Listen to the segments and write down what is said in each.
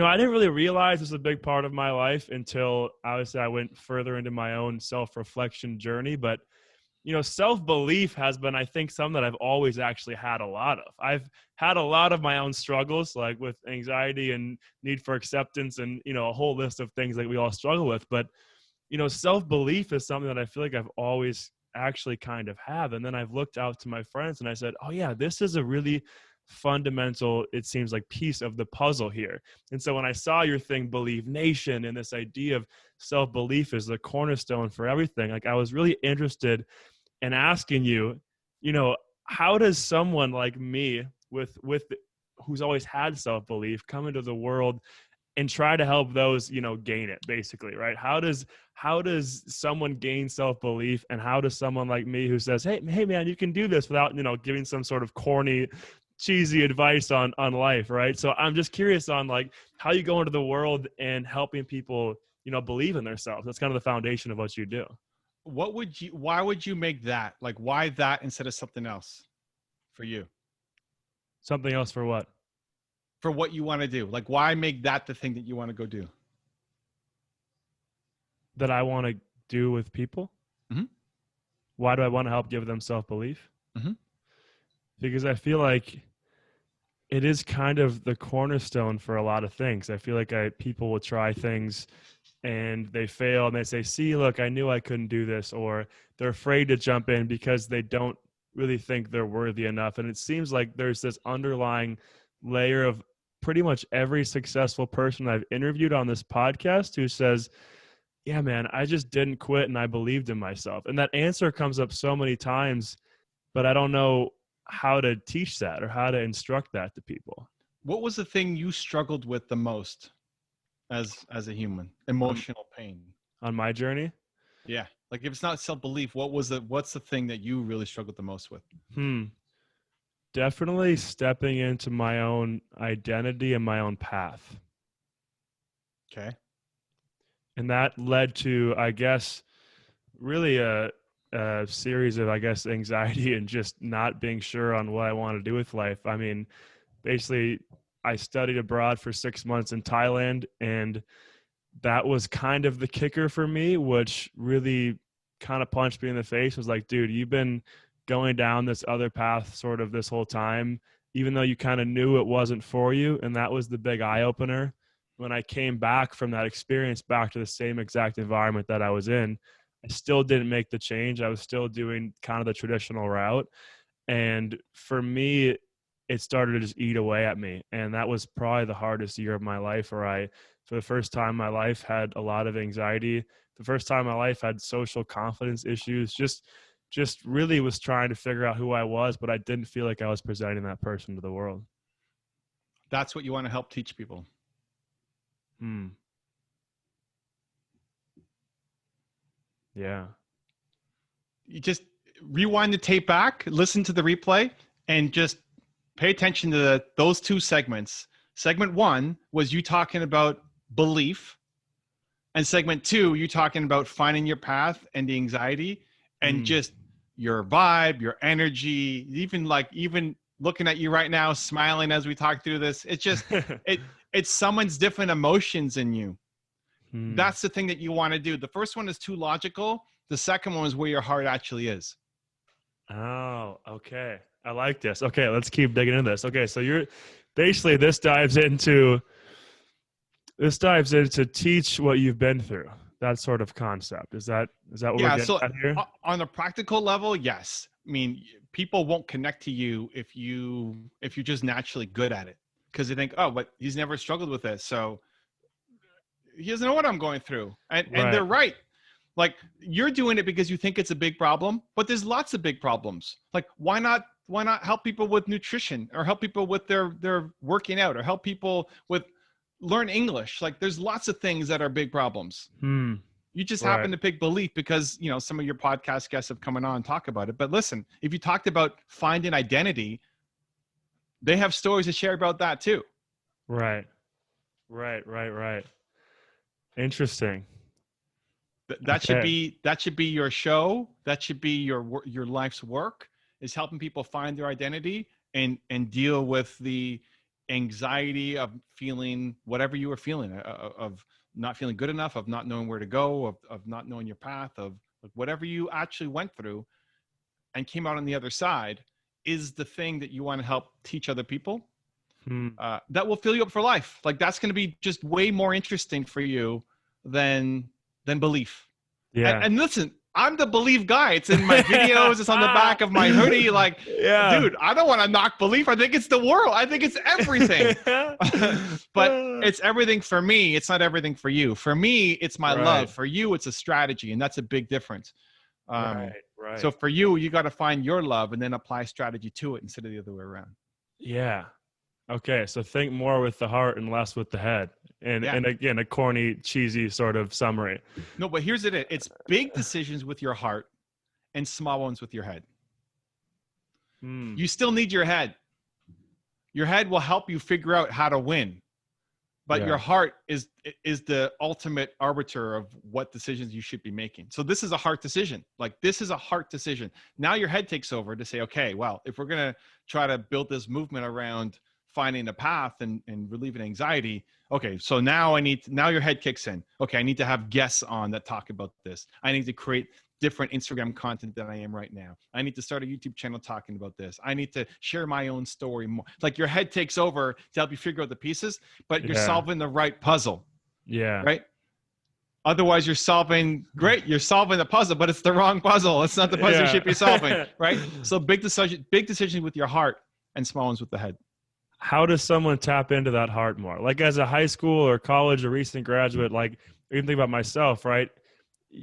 I didn't really realize this was a big part of my life until obviously I went further into my own self-reflection journey. But, self-belief has been, I think, something that I've always actually had a lot of. I've had a lot of my own struggles, like with anxiety and need for acceptance and, a whole list of things that we all struggle with. But, self-belief is something that I feel like I've always actually kind of have. And then I've looked out to my friends and I said, oh yeah, this is a really fundamental, it seems like, piece of the puzzle here. And so when I saw your thing, Believe Nation, and this idea of self-belief is the cornerstone for everything, like I was really interested in asking you, how does someone like me with who's always had self-belief come into the world and try to help those, gain it, basically, right? How does someone gain self-belief, and how does someone like me who says, hey man, you can do this, without, giving some sort of corny, cheesy advice on life, right? So I'm just curious on like how you go into the world and helping people, believe in themselves. That's kind of the foundation of what you do. Why would you make that? Like, why that instead of something else for you? Something else for what? For what you want to do. Like, why make that the thing that you want to go do? That I want to do with people? Mm-hmm. Why do I want to help give them self-belief? Mm-hmm. Because I feel like it is kind of the cornerstone for a lot of things. I feel like people will try things and they fail and they say, see, look, I knew I couldn't do this, or they're afraid to jump in because they don't really think they're worthy enough. And it seems like there's this underlying layer of pretty much every successful person I've interviewed on this podcast who says, yeah, man, I just didn't quit and I believed in myself. And that answer comes up so many times, but I don't know how to teach that or how to instruct that to people. What was the thing you struggled with the most as a human? Emotional pain. On my journey? Yeah. Like, if it's not self-belief, what's the thing that you really struggled the most with? Definitely stepping into my own identity and my own path. Okay. And that led to, I guess, really a series of, I guess, anxiety and just not being sure on what I want to do with life. I mean, basically, I studied abroad for 6 months in Thailand, and that was kind of the kicker for me, which really kind of punched me in the face. It was like, dude, you've been going down this other path sort of this whole time, even though you kind of knew it wasn't for you. And that was the big eye opener. When I came back from that experience back to the same exact environment that I was in, I still didn't make the change. I was still doing kind of the traditional route. And for me, it started to just eat away at me. And that was probably the hardest year of my life, where I, for the first time in my life, had a lot of anxiety. The first time in my life, had social confidence issues, just really was trying to figure out who I was, but I didn't feel like I was presenting that person to the world. That's what you want to help teach people. Yeah. You just rewind the tape back, listen to the replay, and just pay attention to those two segments. Segment 1 was you talking about belief, and segment 2, you talking about finding your path and the anxiety, and just your vibe, your energy, even looking at you right now, smiling as we talk through this. It's just, it summons different emotions in you. That's the thing that you want to do. The first one is too logical. The second one is where your heart actually is. Oh, okay. I like this. Okay, let's keep digging into this. Okay, so you're basically, this dives into teach what you've been through. That sort of concept. Is that what we're getting at here? On a practical level, yes. I mean, people won't connect to you if you're just naturally good at it, because they think, oh, but he's never struggled with this, so he doesn't know what I'm going through. And they're right. Like, you're doing it because you think it's a big problem, but there's lots of big problems. Like, why not help people with nutrition, or help people with their working out, or help people with learn English? Like, there's lots of things that are big problems. You just happen to pick belief because, some of your podcast guests have come on and talk about it. But listen, if you talked about finding identity, they have stories to share about that too. Right. Interesting. That should be your show. That should be your life's work, is helping people find their identity and deal with the anxiety of feeling whatever you were feeling, of not feeling good enough, of not knowing where to go, of not knowing your path, of whatever you actually went through and came out on the other side, is the thing that you want to help teach other people. That will fill you up for life. Like, that's going to be just way more interesting for you than belief. Yeah. And listen, I'm the belief guy. It's in my videos. It's on the back of my hoodie. Like, yeah. dude, I don't want to knock belief. I think it's the world. I think it's everything. But it's everything for me. It's not everything for you. For me, it's my love. For you, it's a strategy. And that's a big difference. Right. So for you got to find your love and then apply strategy to it instead of the other way around. Yeah. Okay. So think more with the heart and less with the head. And again, a corny, cheesy sort of summary. No, but here's it. It's big decisions with your heart and small ones with your head. You still need your head. Your head will help you figure out how to win. But your heart is the ultimate arbiter of what decisions you should be making. So this is a heart decision. Like, this is a heart decision. Now your head takes over to say, okay, well, if we're going to try to build this movement around finding a path and relieving anxiety. Okay, so now your head kicks in. Okay, I need to have guests on that talk about this. I need to create different Instagram content than I am right now. I need to start a YouTube channel talking about this. I need to share my own story more. Like, your head takes over to help you figure out the pieces, but you're solving the right puzzle. Yeah. Right? Otherwise, you're solving the puzzle, but it's the wrong puzzle. It's not the puzzle you should be solving, right? So big decision with your heart and small ones with the head. How does someone tap into that heart more? Like, as a high school or college or recent graduate, like, even think about myself, right?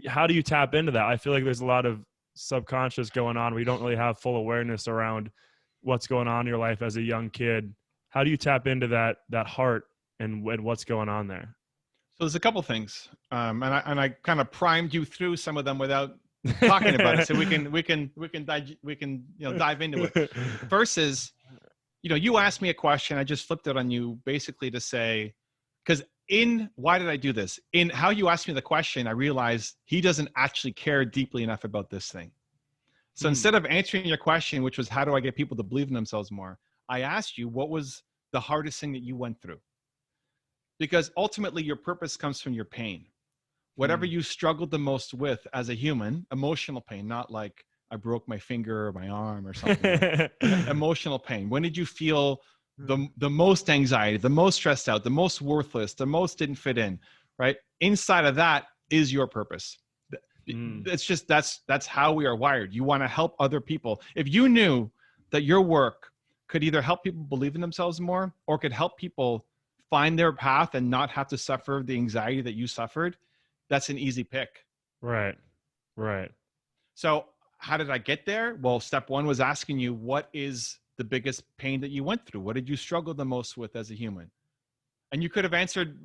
How do you tap into that? I feel like there's a lot of subconscious going on. We don't really have full awareness around what's going on in your life as a young kid. How do you tap into that heart and what's going on there? So there's a couple things, and I kind of primed you through some of them without talking about it, so we can dive into it. First is, you asked me a question. I just flipped it on you basically to say, because why did I do this? In how you asked me the question, I realized he doesn't actually care deeply enough about this thing. So instead of answering your question, which was, how do I get people to believe in themselves more? I asked you, what was the hardest thing that you went through? Because ultimately your purpose comes from your pain. Whatever you struggled the most with as a human, emotional pain, not like I broke my finger or my arm or something. Like emotional pain. When did you feel the most anxiety, the most stressed out, the most worthless, the most didn't fit in, right? Inside of that is your purpose. It's just, that's how we are wired. You want to help other people. If you knew that your work could either help people believe in themselves more or could help people find their path and not have to suffer the anxiety that you suffered, that's an easy pick. Right. So how did I get there? Well, step one was asking you, what is the biggest pain that you went through? What did you struggle the most with as a human? And you could have answered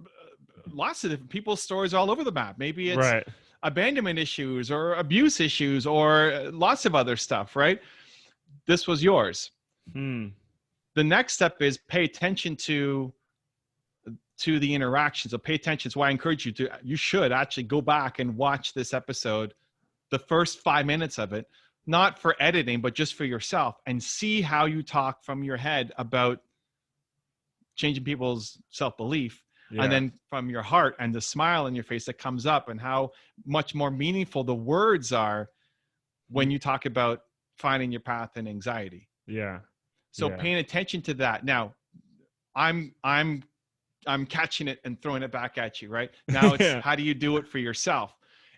lots of different people's stories all over the map. Maybe it's abandonment issues or abuse issues or lots of other stuff, right? This was yours. The next step is pay attention to the interactions. So pay attention. So I encourage you should actually go back and watch this episode, the first 5 minutes of it, not for editing, but just for yourself, and see how you talk from your head about changing people's self-belief. And then from your heart and the smile on your face that comes up, and how much more meaningful the words are when you talk about finding your path and anxiety. So paying attention to that. Now I'm catching it and throwing it back at you, right? Now it's how do you do it for yourself?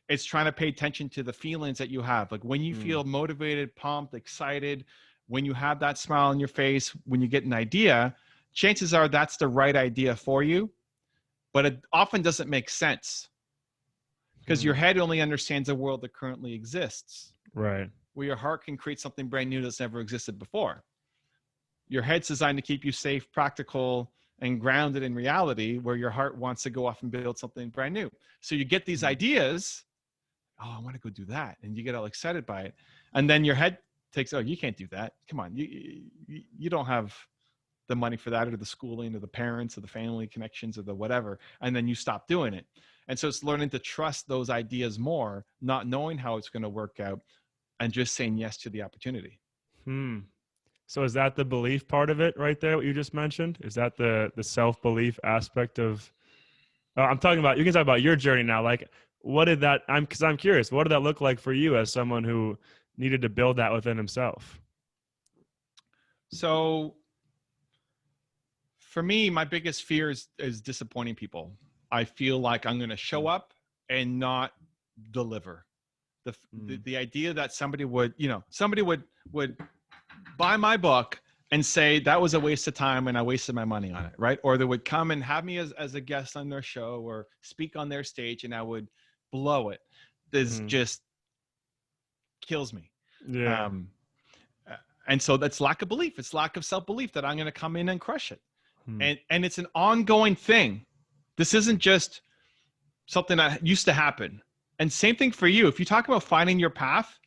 It's trying to pay attention to the feelings that you have. Like when you feel motivated, pumped, excited, when you have that smile on your face, when you get an idea, chances are that's the right idea for you, but it often doesn't make sense because your head only understands the world that currently exists. Right. Where your heart can create something brand new that's never existed before. Your head's designed to keep you safe, practical, and grounded in reality, where your heart wants to go off and build something brand new. So you get these ideas. Oh, I want to go do that. And you get all excited by it. And then your head takes, oh, you can't do that. Come on. You don't have the money for that, or the schooling, or the parents, or the family connections, or the whatever. And then you stop doing it. And so it's learning to trust those ideas more, not knowing how it's going to work out, and just saying yes to the opportunity. So is that the belief part of it right there, what you just mentioned? Is that the self-belief aspect of, I'm talking about, you can talk about your journey now. Like, what did that, because I'm curious, what did that look like for you as someone who needed to build that within himself? So for me, my biggest fear is disappointing people. I feel like I'm going to show up and not deliver. The idea that somebody would, somebody would buy my book and say that was a waste of time and I wasted my money on it, right? Or they would come and have me as a guest on their show or speak on their stage and I would blow it. This just kills me. Yeah. And so that's lack of belief. It's lack of self-belief that I'm going to come in and crush it. And it's an ongoing thing. This isn't just something that used to happen. And same thing for you. If you talk about finding your path,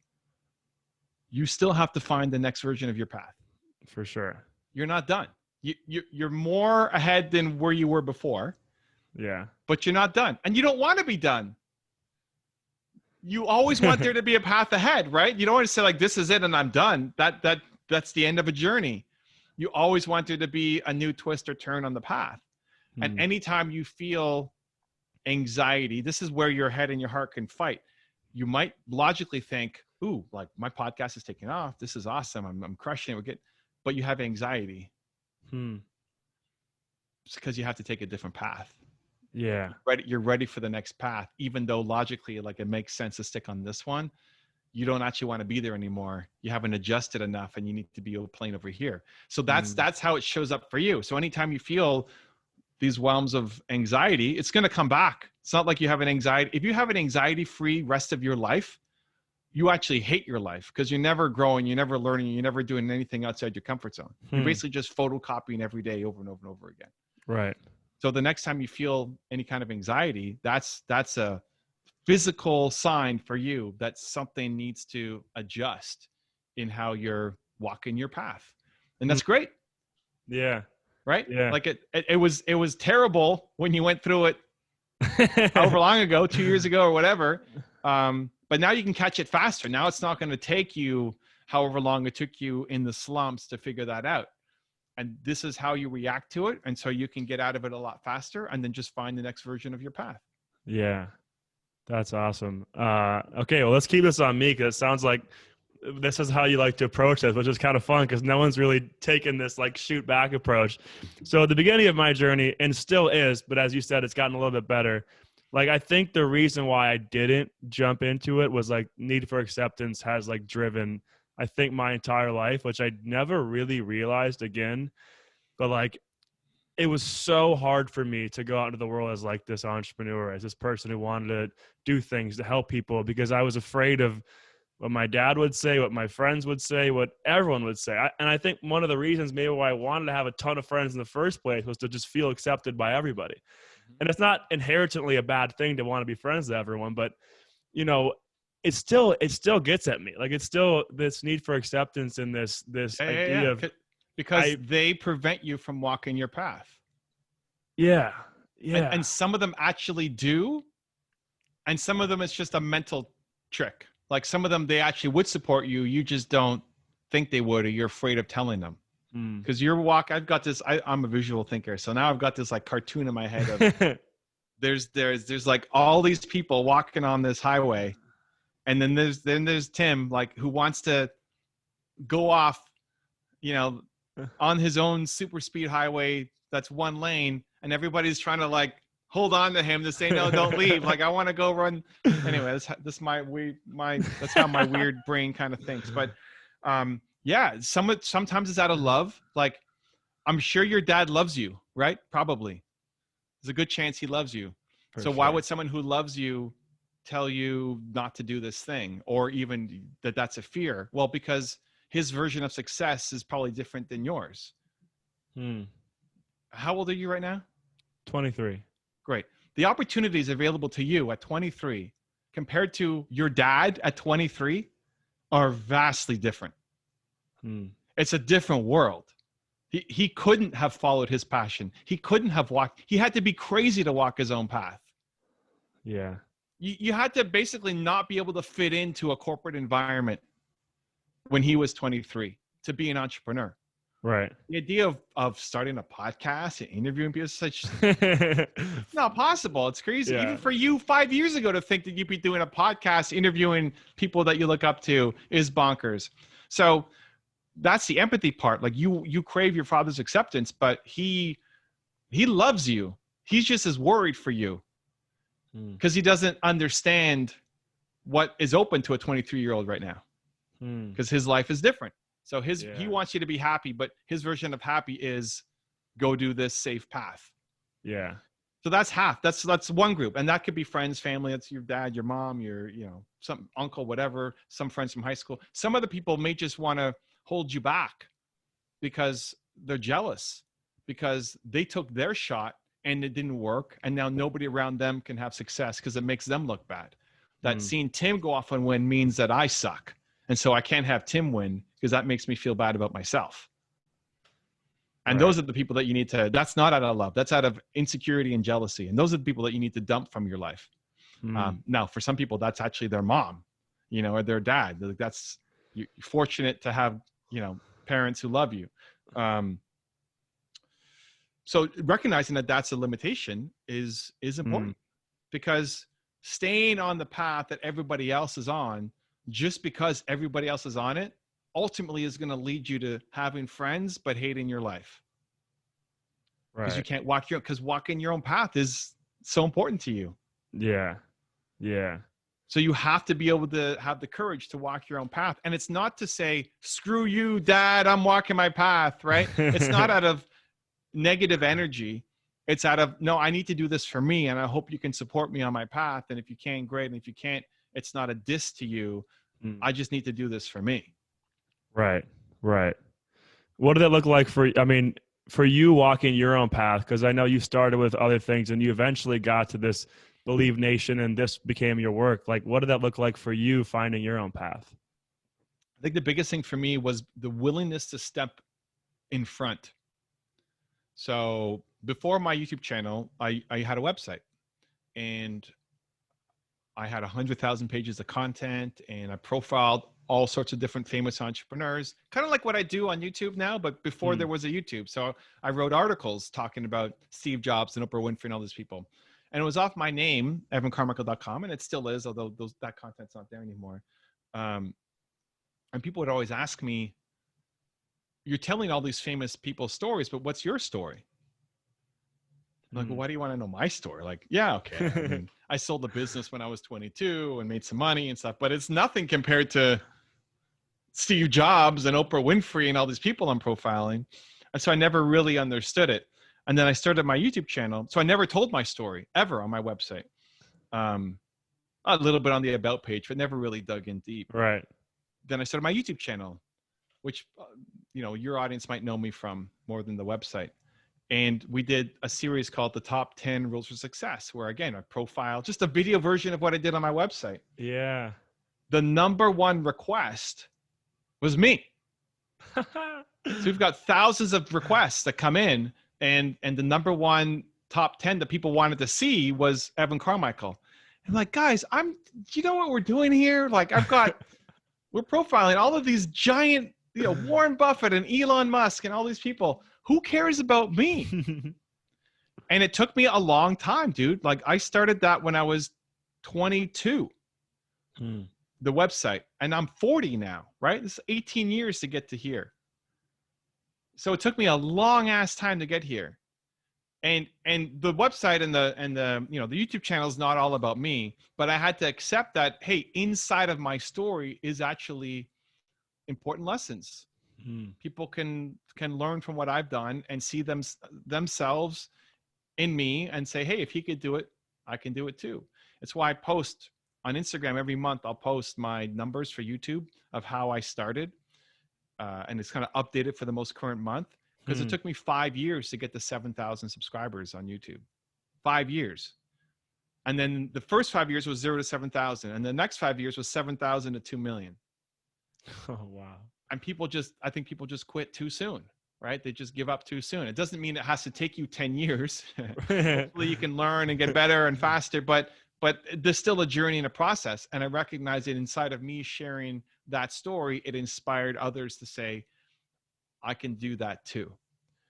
you still have to find the next version of your path. For sure. You're not done. You're more ahead than where you were before. Yeah. But you're not done. And you don't want to be done. You always want there to be a path ahead, right? You don't want to say like, this is it and I'm done. That's the end of a journey. You always want there to be a new twist or turn on the path. And anytime you feel anxiety, this is where your head and your heart can fight. You might logically think, ooh, like my podcast is taking off. This is awesome. I'm crushing it. But you have anxiety. It's because you have to take a different path. Yeah. You're ready for the next path, even though logically, like it makes sense to stick on this one. You don't actually want to be there anymore. You haven't adjusted enough and you need to be playing over here. So that's how it shows up for you. So anytime you feel these realms of anxiety, it's going to come back. It's not like you have an anxiety. If you have an anxiety-free rest of your life, you actually hate your life because you're never growing, you're never learning, you're never doing anything outside your comfort zone. You're basically just photocopying every day over and over and over again. Right. So the next time you feel any kind of anxiety, that's a physical sign for you that something needs to adjust in how you're walking your path. And that's great. Yeah. Right. Yeah. Like it was terrible when you went through it however long ago, 2 years ago or whatever. But now you can catch it faster. Now it's not going to take you however long it took you in the slumps to figure that out. And this is how you react to it. And so you can get out of it a lot faster and then just find the next version of your path. Yeah. That's awesome. Okay. Well, let's keep this on me because it sounds like this is how you like to approach this, which is kind of fun because no one's really taken this like shoot back approach. So at the beginning of my journey, and still is, but as you said, it's gotten a little bit better. Like, I think the reason why I didn't jump into it was like need for acceptance has like driven, I think, my entire life, which I never really realized again. But like, it was so hard for me to go out into the world as like this entrepreneur, as this person who wanted to do things to help people because I was afraid of what my dad would say, what my friends would say, what everyone would say. And I think one of the reasons maybe why I wanted to have a ton of friends in the first place was to just feel accepted by everybody. And it's not inherently a bad thing to want to be friends with everyone, but it still gets at me. Like, it's still this need for acceptance and this idea of, because they prevent you from walking your path. Yeah. And some of them actually do. And some of them it's just a mental trick. Like some of them, they actually would support you. You just don't think they would, or you're afraid of telling them. Because I've got this, I'm a visual thinker. So now I've got this like cartoon in my head of there's like all these people walking on this highway. And then there's Tim, like, who wants to go off, on his own super speed highway. That's one lane. And everybody's trying to like hold on to him to say, no, don't leave. Like, I want to go run. Anyway, that's that's how my weird brain kind of thinks. But, yeah, sometimes it's out of love. Like, I'm sure your dad loves you, right? Probably. There's a good chance he loves you. So why would someone who loves you tell you not to do this thing, or even that's a fear? Well, because his version of success is probably different than yours. How old are you right now? 23. Great. The opportunities available to you at 23 compared to your dad at 23 are vastly different. It's a different world. He couldn't have followed his passion. He couldn't have walked. He had to be crazy to walk his own path. Yeah. You had to basically not be able to fit into a corporate environment when he was 23. to be an entrepreneur. Right. The idea of starting a podcast and interviewing people is such not possible. It's crazy. Yeah. Even for you 5 years ago to think that you'd be doing a podcast, interviewing people that you look up to is bonkers. So that's the empathy part. Like you crave your father's acceptance, but he loves you. He's just as worried for you because he doesn't understand what is open to a 23-year-old right now because his life is different. So he wants you to be happy, but his version of happy is go do this safe path. Yeah. So that's half. That's one group. And that could be friends, family. That's your dad, your mom, your, some uncle, whatever, some friends from high school. Some other people may just want to hold you back because they're jealous because they took their shot and it didn't work. And now nobody around them can have success because it makes them look bad. That seeing Tim go off and win means that I suck. And so I can't have Tim win because that makes me feel bad about myself. And those are the people that you need to, that's not out of love. That's out of insecurity and jealousy. And those are the people that you need to dump from your life. Now, for some people, that's actually their mom, or their dad. That's, you're fortunate to have, parents who love you. So recognizing that that's a limitation is important because staying on the path that everybody else is on, just because everybody else is on it, ultimately is going to lead you to having friends, but hating your life. Because you can't walking your own path is so important to you. Yeah. Yeah. So you have to be able to have the courage to walk your own path. And it's not to say, screw you, dad, I'm walking my path, right? It's not out of negative energy. It's out of, no, I need to do this for me. And I hope you can support me on my path. And if you can, great. And if you can't, it's not a diss to you. I just need to do this for me. Right. Right. What did it look like for you walking your own path? Because I know you started with other things and you eventually got to this Believe Nation and this became your work. Like, what did that look like for you finding your own path? I think the biggest thing for me was the willingness to step in front. So before my YouTube channel, I had a website and I had 100,000 pages of content and I profiled all sorts of different famous entrepreneurs, kind of like what I do on YouTube now, but before there was a YouTube. So I wrote articles talking about Steve Jobs and Oprah Winfrey and all these people. And it was off my name, evancarmichael.com, and it still is, although that content's not there anymore. And people would always ask me, you're telling all these famous people's stories, but what's your story? I'm like, well, why do you want to know my story? Like, yeah, okay. I mean, I sold a business when I was 22 and made some money and stuff, but it's nothing compared to Steve Jobs and Oprah Winfrey and all these people I'm profiling. And so I never really understood it. And then I started my YouTube channel. So I never told my story ever on my website. A little bit on the about page, but never really dug in deep. Right. Then I started my YouTube channel, which, your audience might know me from more than the website. And we did a series called The Top 10 Rules for Success, where again, I profile just a video version of what I did on my website. Yeah. The number one request was me. So we've got thousands of requests that come in, and the number one top 10 that people wanted to see was Evan Carmichael. I'm like, guys, you know what we're doing here? Like we're profiling all of these giant, Warren Buffett and Elon Musk and all these people. Who cares about me? And it took me a long time, dude. Like I started that when I was 22, the website, and I'm 40 now, right? It's 18 years to get to here. So it took me a long ass time to get here. And the website and the the YouTube channel is not all about me, but I had to accept that, hey, inside of my story is actually important lessons. People can learn from what I've done and see themselves in me and say, hey, if he could do it, I can do it too. It's why I post on Instagram every month. I'll post my numbers for YouTube of how I started. And it's kind of updated for the most current month because it took me 5 years to get to 7,000 subscribers on YouTube. 5 years. And then the first 5 years was 0 to 7,000. And the next 5 years was 7,000 to 2 million. Oh, wow. And I think people just quit too soon, right? They just give up too soon. It doesn't mean it has to take you 10 years. Hopefully you can learn and get better and faster, but there's still a journey and a process. And I recognize it inside of me sharing that story. It inspired others to say, I can do that too.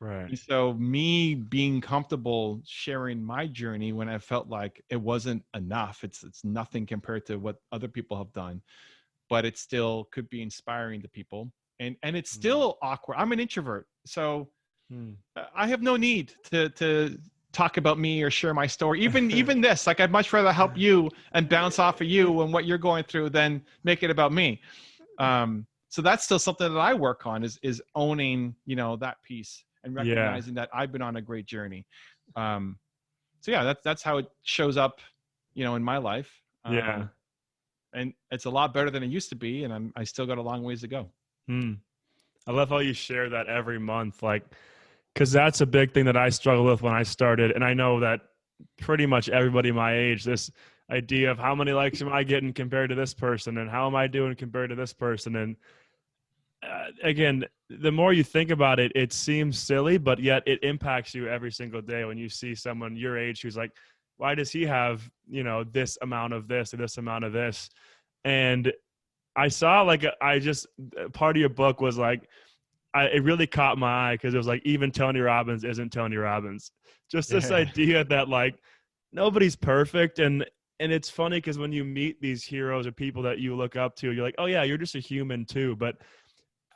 Right. And so me being comfortable sharing my journey when I felt like it wasn't enough, it's nothing compared to what other people have done, but it still could be inspiring to people. And it's Mm. still awkward. I'm an introvert, so Mm. I have no need to talk about me or share my story. Even this, like I'd much rather help you and bounce off of you and what you're going through than make it about me. So that's still something that I work on is owning, that piece and Yeah. recognizing that I've been on a great journey. So yeah, that's how it shows up, in my life. Yeah. And it's a lot better than it used to be. And I still got a long ways to go. Hmm. I love how you share that every month, like, because that's a big thing that I struggled with when I started. And I know that pretty much everybody my age, this idea of how many likes am I getting compared to this person and how am I doing compared to this person. And again, the more you think about it, it seems silly, but yet it impacts you every single day when you see someone your age who's like, why does he have, this amount of this or this amount of this? And I saw like, I just, part of your book was like, it really caught my eye because it was like, even Tony Robbins isn't Tony Robbins. Just this Yeah. idea that like nobody's perfect. And it's funny because when you meet these heroes or people that you look up to, you're like, oh yeah, you're just a human too. But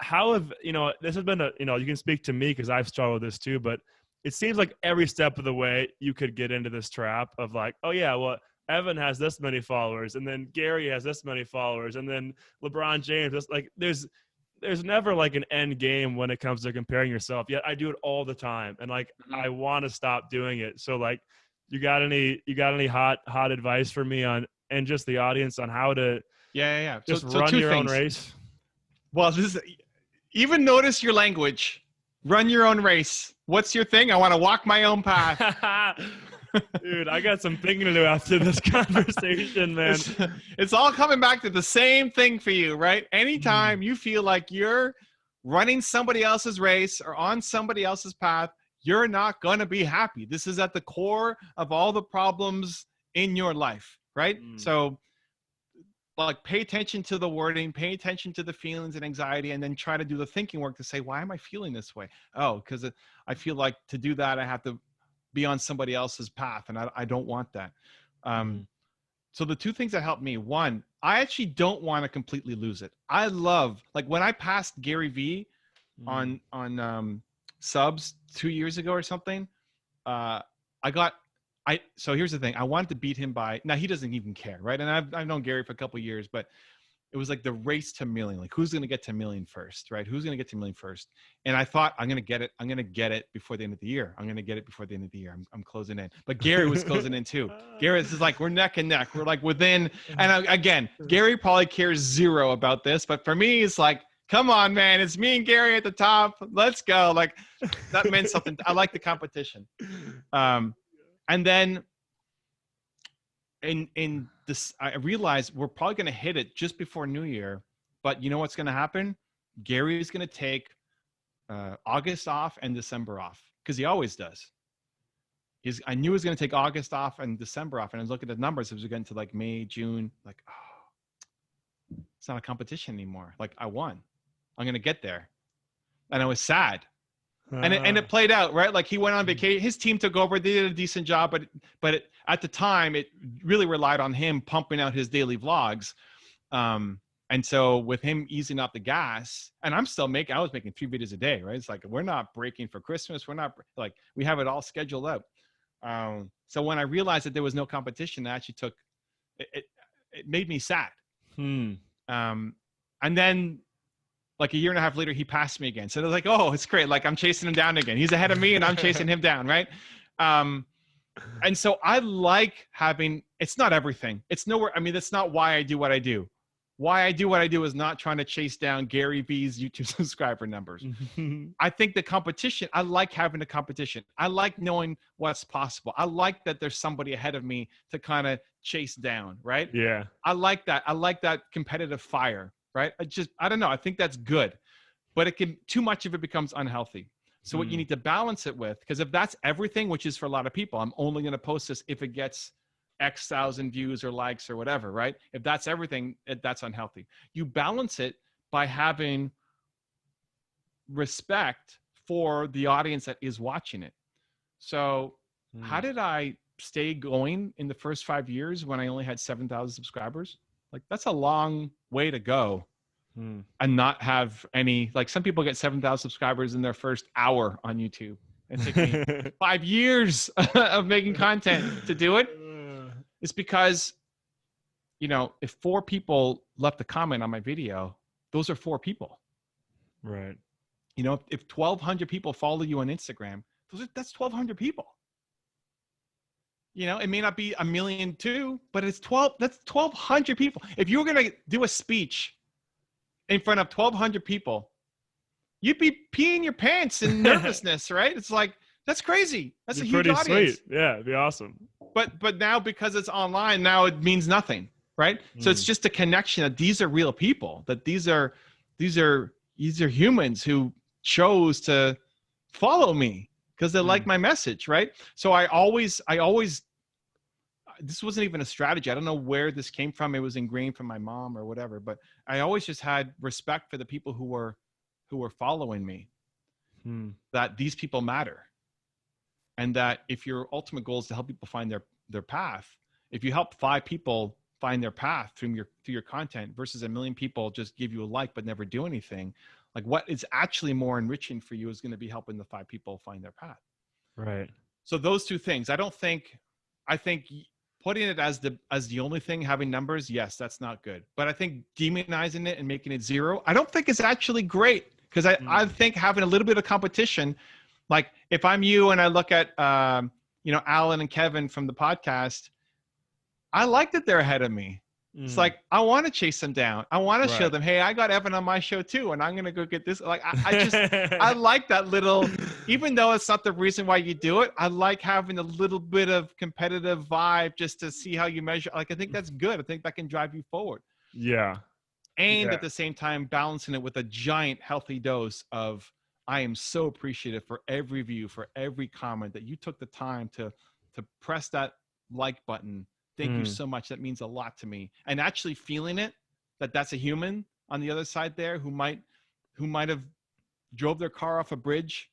how have, this has been you can speak to me because I've struggled with this too, but it seems like every step of the way you could get into this trap of like, oh yeah, well, Evan has this many followers and then Gary has this many followers and then LeBron James, it's like there's never like an end game when it comes to comparing yourself. Yet I do it all the time. And like, Mhm. I want to stop doing it. So like, you got any hot advice for me on, and just the audience on how to Yeah. just So run two your own things. race? Well, even notice your language. Run your own race. What's your thing? I want to walk my own path. Dude, I got some thinking to do after this conversation, man. It's all coming back to the same thing for you, right? Anytime you feel like you're running somebody else's race or on somebody else's path, you're not going to be happy. This is at the core of all the problems in your life, right? So like pay attention to the wording, pay attention to the feelings and anxiety, and then try to do the thinking work to say, why am I feeling this way? Oh, because I feel like to do that, I have to be on somebody else's path. And I don't want that. So the two things that helped me, one, I actually don't want to completely lose it. I love, like when I passed Gary V on subs 2 years ago or something, so here's the thing. I wanted to beat him by, now he doesn't even care, right? And I've known Gary for a couple of years, but it was like the race to million, like who's going to get to million first, right? Who's going to get to million first? And I thought, I'm going to get it. I'm going to get it before the end of the year. I'm going to get it before the end of the year. I'm closing in. But Gary was closing in too. Gary is like, we're neck and neck. We're like within, and again, Gary probably cares zero about this, but for me, it's like, come on, man. It's me and Gary at the top. Let's go. Like that meant something. I like the competition. And then in this, I realized we're probably going to hit it just before New Year, but you know what's going to happen? Gary is going to take August off and December off because he always does. I knew he was going to take August off and December off, and I was looking at the numbers as we get into like May, June, like, oh, it's not a competition anymore. Like I won. I'm going to get there. And I was sad. And it played out, right? Like he went on vacation. His team took over. They did a decent job, but at the time, it really relied on him pumping out his daily vlogs. And so with him easing up the gas, and I was making 3 videos a day, right? It's like we're not breaking for Christmas. We're not like we have it all scheduled out. So when I realized that there was no competition, I actually took it. It made me sad. And then, like a year and a half later, he passed me again. So they're like, oh, it's great. Like I'm chasing him down again. He's ahead of me and I'm chasing him down. Right. And so I like having, it's not everything. It's nowhere. I mean, that's not why I do what I do. Why I do what I do is not trying to chase down Gary V's YouTube subscriber numbers. I think the competition, I like having a competition. I like knowing what's possible. I like that there's somebody ahead of me to kind of chase down. Right. Yeah. I like that. I like that competitive fire. Right. I don't know. I think that's good, but too much of it becomes unhealthy. So what you need to balance it with, because if that's everything, which is for a lot of people, I'm only going to post this if it gets X thousand views or likes or whatever, right? If that's everything, that's unhealthy. You balance it by having respect for the audience that is watching it. So how did I stay going in the first 5 years when I only had 7,000 subscribers? Like, that's a long way to go. And not have any, like, some people get 7,000 subscribers in their first hour on YouTube. It took me 5 years of making content to do it. It's because, you know, if 4 people left a comment on my video, those are 4 people. Right. You know, if 1,200 people follow you on Instagram, that's 1,200 people. You know, it may not be 1 million too, but that's 1,200 people. If you were going to do a speech in front of 1,200 people, you'd be peeing your pants in nervousness, right? It's like, that's crazy. That's a huge audience. Sweet. Yeah, it'd be awesome. But now, because it's online, now it means nothing, right? So it's just a connection that these are real people, that these are humans who chose to follow me because they like my message, right? So I always, this wasn't even a strategy. I don't know where this came from. It was ingrained from my mom or whatever, but I always just had respect for the people who were following me, that these people matter. And that if your ultimate goal is to help people find their path, if you help 5 people find their path through your content versus 1 million people just give you a like but never do anything, like, what is actually more enriching for you is going to be helping the 5 people find their path. Right. So those 2 things, I think putting it as the only thing, having numbers, yes, that's not good. But I think demonizing it and making it 0, I don't think it's actually great, because I think having a little bit of competition, like if I'm you and I look at you know, Alan and Kevin from the podcast, I like that they're ahead of me. It's like, I want to chase them down. I want to show them, hey, I got Evan on my show too, and I'm going to go get this. Like, I just, I like that little, even though it's not the reason why you do it, I like having a little bit of competitive vibe just to see how you measure. Like, I think that's good. I think that can drive you forward. Yeah. And at the same time, balancing it with a giant healthy dose of, I am so appreciative for every view, for every comment, that you took the time to press that like button. Thank you so much. That means a lot to me. And actually feeling it, that's a human on the other side there who might have drove their car off a bridge,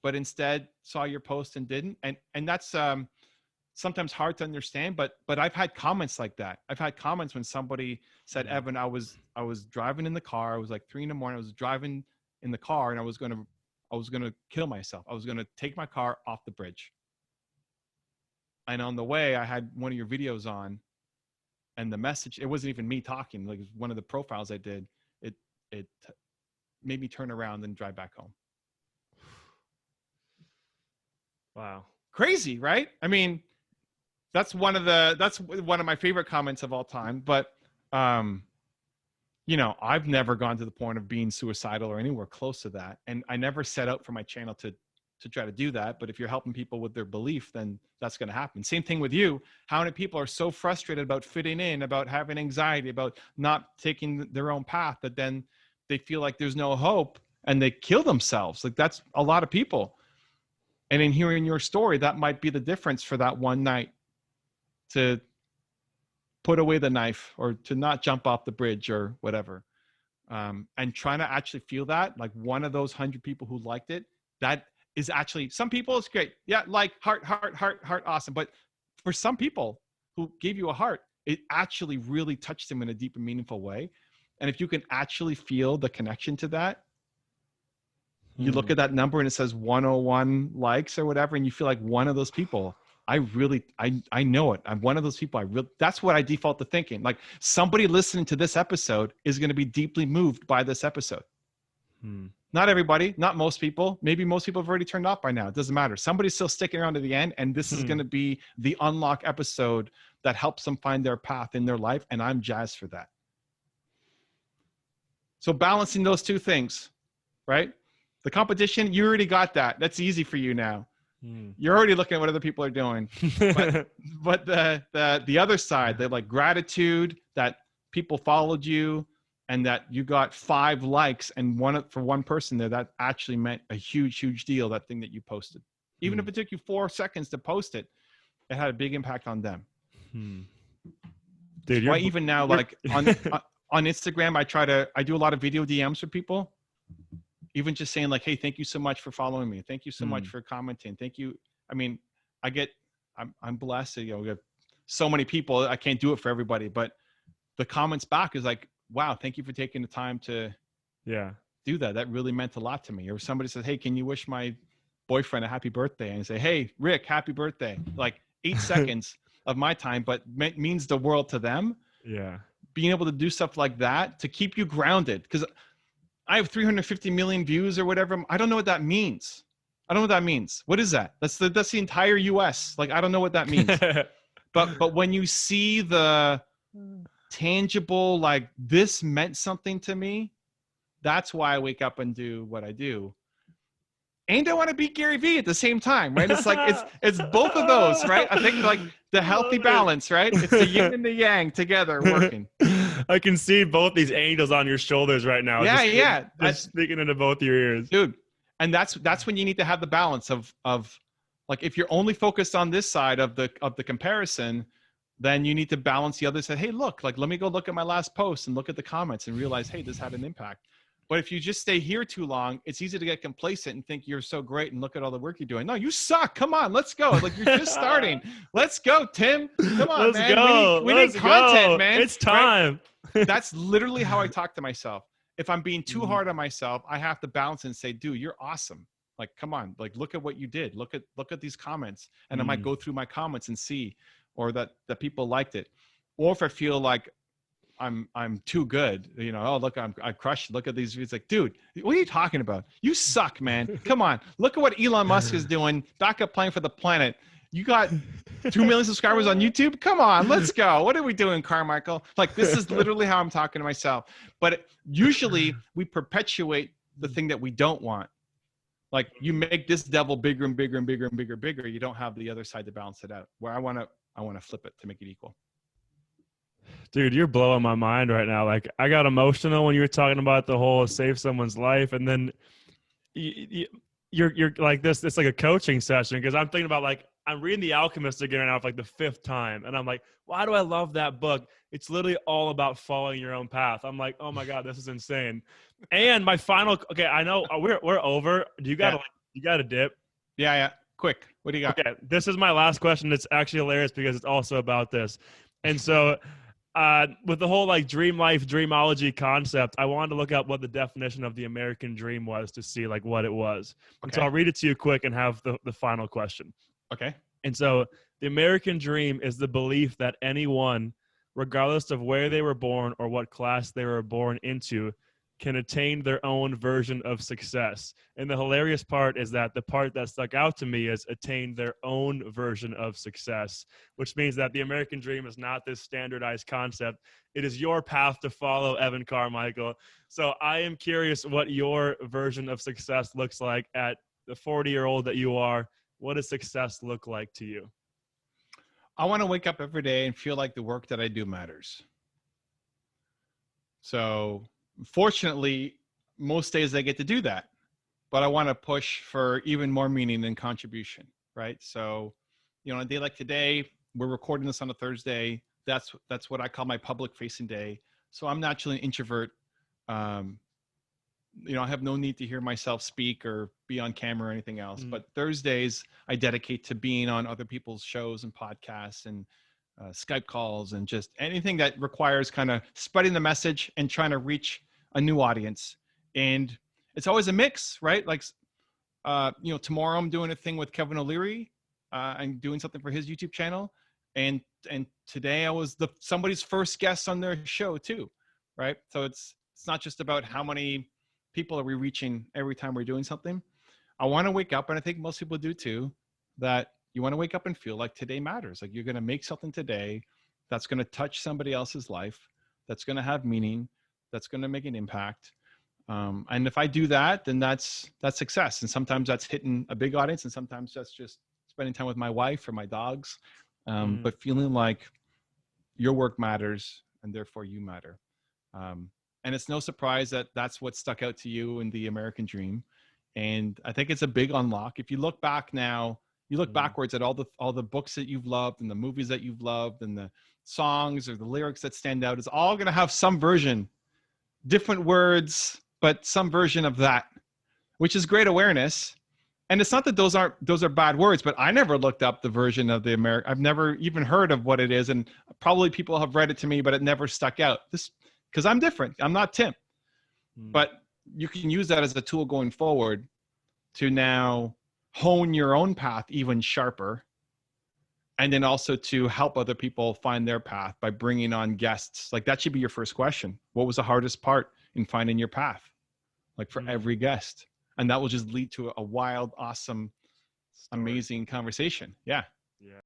but instead saw your post and didn't. And that's sometimes hard to understand, but I've had comments like that. I've had comments when somebody said, Evan, I was driving in the car. It was like 3 a.m. I was driving in the car and I was going to kill myself. I was going to take my car off the bridge. And on the way, I had one of your videos on, and the message, it wasn't even me talking. Like, one of the profiles I did, it made me turn around and drive back home. Wow. Crazy, right? I mean, that's one of my favorite comments of all time. But, you know, I've never gone to the point of being suicidal or anywhere close to that. And I never set out for my channel to try to do that. But if you're helping people with their belief, then that's going to happen. Same thing with you. How many people are so frustrated about fitting in, about having anxiety, about not taking their own path, that then they feel like there's no hope and they kill themselves. Like, that's a lot of people. And in hearing your story, that might be the difference for that one night to put away the knife or to not jump off the bridge or whatever. And trying to actually feel that, like, one of those 100 people who liked it, that is actually, some people it's great. Yeah. Like, heart, awesome. But for some people who gave you a heart, it actually really touched them in a deep and meaningful way. And if you can actually feel the connection to that, you look at that number and it says 101 likes or whatever, and you feel like one of those people, I know it. I'm one of those people. That's what I default to thinking. Like, somebody listening to this episode is going to be deeply moved by this episode. Not everybody, not most people. Maybe most people have already turned off by now. It doesn't matter. Somebody's still sticking around to the end, and this is going to be the unlock episode that helps them find their path in their life, and I'm jazzed for that. So balancing those 2 things, right? The competition, you already got that. That's easy for you now. You're already looking at what other people are doing. But the other side, the, like, gratitude that people followed you, and that you got 5 likes, and for one person there, that actually meant a huge, huge deal, that thing that you posted. Even if it took you 4 seconds to post it, it had a big impact on them. Dude, why even now, like, on Instagram, I do a lot of video DMs for people. even just saying like, hey, thank you so much for following me. Thank you so much for commenting. Thank you. I mean, I'm blessed. You know, we have so many people. I can't do it for everybody, but the comments back is like, wow, thank you for taking the time to do that. That really meant a lot to me. Or somebody says, hey, can you wish my boyfriend a happy birthday? And I say, hey, Rick, happy birthday. Like 8 seconds of my time, but means the world to them. Yeah. Being able to do stuff like that to keep you grounded. Because I have 350 million views or whatever. I don't know what that means. I don't know what that means. What is that? That's the entire US. Like, I don't know what that means. But when you see the tangible, like, this meant something to me, that's why I wake up and do what I do. And I want to beat Gary Vee at the same time, right? It's like, it's both of those, right? I think like the healthy balance, right? It's the yin and the yang together working. I can see both these angels on your shoulders right now. Yeah. Just speaking into both your ears. Dude. And that's when you need to have the balance of like, if you're only focused on this side of the comparison, then you need to balance the other side. Hey, look, like, let me go look at my last post and look at the comments and realize, hey, this had an impact. But if you just stay here too long, it's easy to get complacent and think you're so great and look at all the work you're doing. No, you suck. Come on, let's go. Like, you're just starting. Let's go, Tim. Come on, let's man. Go. We need content, man. It's time. Right? That's literally how I talk to myself. If I'm being too hard on myself, I have to balance and say, dude, you're awesome. Like, come on, like, look at what you did. Look at these comments. And I might go through my comments and see, or that people liked it. Or if I feel like I'm too good, you know, oh, look, I crushed. Look at these views. Like, dude, what are you talking about? You suck, man. Come on. Look at what Elon Musk is doing. Backup plan for the planet. You got 2 million subscribers on YouTube. Come on, let's go. What are we doing, Carmichael? Like, this is literally how I'm talking to myself. But usually we perpetuate the thing that we don't want. Like, you make this devil bigger and bigger and bigger and bigger and bigger. You don't have the other side to balance it out. Where I want to flip it to make it equal. Dude, you're blowing my mind right now. Like, I got emotional when you were talking about the whole save someone's life, and then you're like this. It's like a coaching session, because I'm thinking about, like, I'm reading The Alchemist again right now for like the 5th time, and I'm like, why do I love that book? It's literally all about following your own path. I'm like, oh my god, this is insane. And my final, okay, I know we're over. Do you got you got a dip? Yeah. Quick, what do you got? Okay, this is my last question. It's actually hilarious because it's also about this, and so. With the whole like dream life, dreamology concept, I wanted to look up what the definition of the American dream was to see like what it was. And so I'll read it to you quick and have the final question. Okay. And so the American dream is the belief that anyone, regardless of where they were born or what class they were born into, can attain their own version of success. And the hilarious part is that the part that stuck out to me is attain their own version of success, which means that the American dream is not this standardized concept. It is your path to follow, Evan Carmichael. So I am curious what your version of success looks like at the 40-year-old that you are. What does success look like to you? I want to wake up every day and feel like the work that I do matters. So fortunately, most days I get to do that, but I want to push for even more meaning and contribution, right? So, you know, on a day like today, we're recording this on a Thursday. That's what I call my public facing day. So I'm naturally an introvert. You know, I have no need to hear myself speak or be on camera or anything else. But Thursdays I dedicate to being on other people's shows and podcasts and Skype calls and just anything that requires kind of spreading the message and trying to reach a new audience. And it's always a mix, right? Like, you know, tomorrow I'm doing a thing with Kevin O'Leary. I'm doing something for his YouTube channel. And today I was somebody's first guest on their show too, right? So it's not just about how many people are we reaching every time we're doing something. I want to wake up, and I think most people do too, that you want to wake up and feel like today matters. Like, you're going to make something today that's going to touch somebody else's life, that's going to have meaning, that's going to make an impact. And if I do that, then that's success. And sometimes that's hitting a big audience, and sometimes that's just spending time with my wife or my dogs. But feeling like your work matters and therefore you matter. And it's no surprise that that's what stuck out to you in the American dream. And I think it's a big unlock. If you look back now, you look backwards at all the books that you've loved and the movies that you've loved and the songs or the lyrics that stand out, it's all going to have some version, different words, but some version of that. which is great awareness. And it's not that those are bad words, but I never looked up the version of the American. I've never even heard of what it is. And probably people have read it to me, but it never stuck out. This, because I'm different. I'm not Tim. But you can use that as a tool going forward to now hone your own path even sharper. And then also to help other people find their path by bringing on guests. Like that should be your first question. What was the hardest part in finding your path? Like for every guest. And that will just lead to a wild, awesome, amazing conversation. Yeah. Yeah.